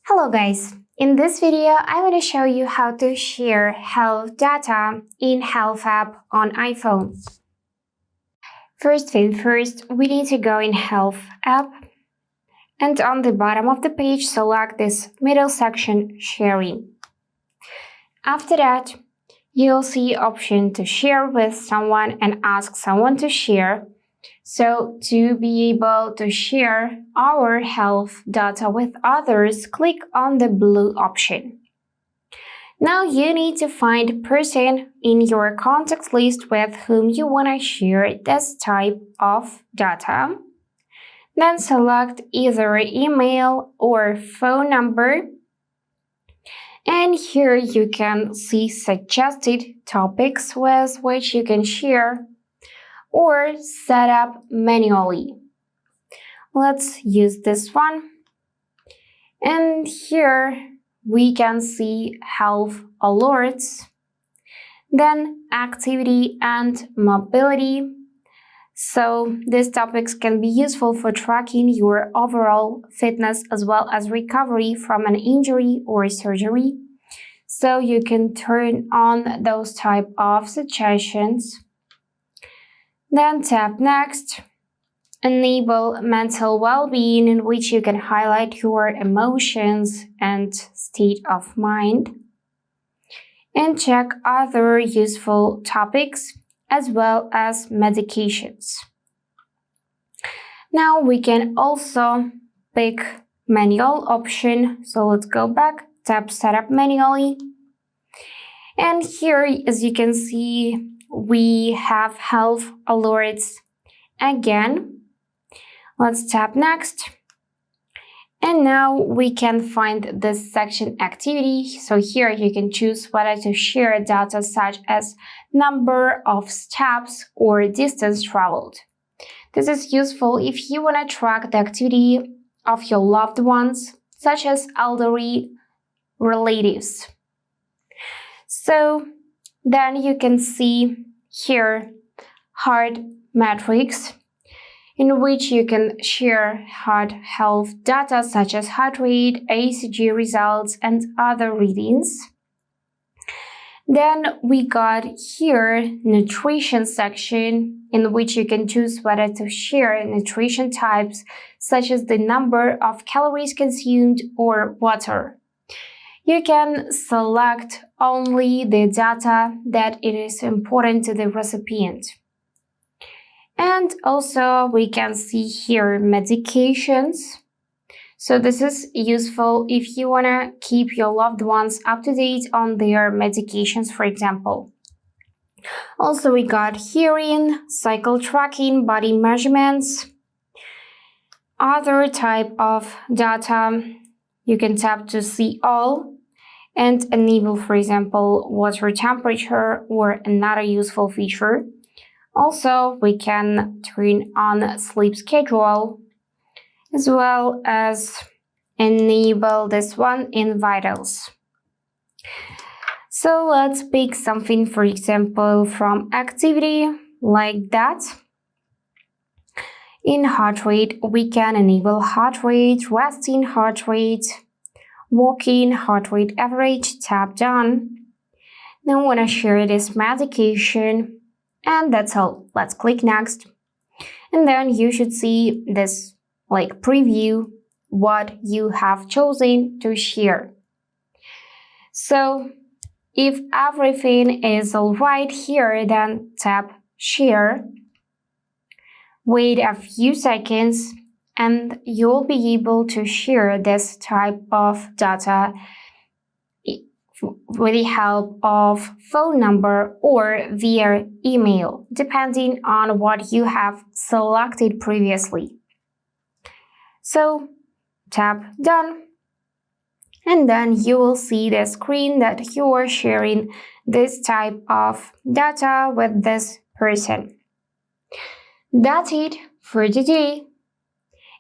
Hello guys, in this video I want to show you how to share health data in Health app on iPhone. First thing first, we need to go in Health app and on the bottom of the page select this middle section Sharing. After that, you'll see option to share with someone and ask someone to share. So to be able to share our health data with others, click on the blue option. Now you need to find a person in your contacts list with whom you want to share this type of data. Then select either email or phone number. And here you can see suggested topics with which you can share or set up manually. Let's use this one. And here we can see health alerts, then activity and mobility. So these topics can be useful for tracking your overall fitness as well as recovery from an injury or surgery. So you can turn on those type of suggestions. Then tap Next. Enable mental well-being, in which you can highlight your emotions and state of mind. And check other useful topics as well as medications. Now we can also pick manual option. So let's go back, tap Setup manually. And here, as you can see, we have health alerts again. Let's tap Next. And now we can find this section Activity. So here you can choose whether to share data such as number of steps or distance traveled. This is useful if you want to track the activity of your loved ones, such as elderly relatives. So then you can see here heart metrics, in which you can share heart health data such as heart rate, ECG results, and other readings. Then we got here nutrition section, in which you can choose whether to share nutrition types such as the number of calories consumed or water. You can select only the data that it is important to the recipient. And also we can see here medications. So this is useful if you want to keep your loved ones up to date on their medications, for example. Also we got hearing, cycle tracking, body measurements, other type of data. You can tap to see all and enable, for example, water temperature or another useful feature. Also, we can turn on sleep schedule as well as enable this one in vitals. So let's pick something, for example, from activity like that. In heart rate, we can enable heart rate, resting heart rate, walking heart rate average, tap Done. Then I want to share this medication. And that's all. Let's click Next. And then you should see this preview what you have chosen to share. So if everything is all right here, then tap Share. Wait a few seconds and you'll be able to share this type of data with the help of phone number or via email, depending on what you have selected previously. So tap Done, and then you will see the screen that you are sharing this type of data with this person. That's it for today.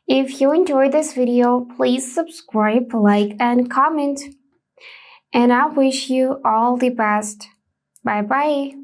If you enjoyed this video, please subscribe, like, and comment. And I wish you all the best. Bye bye.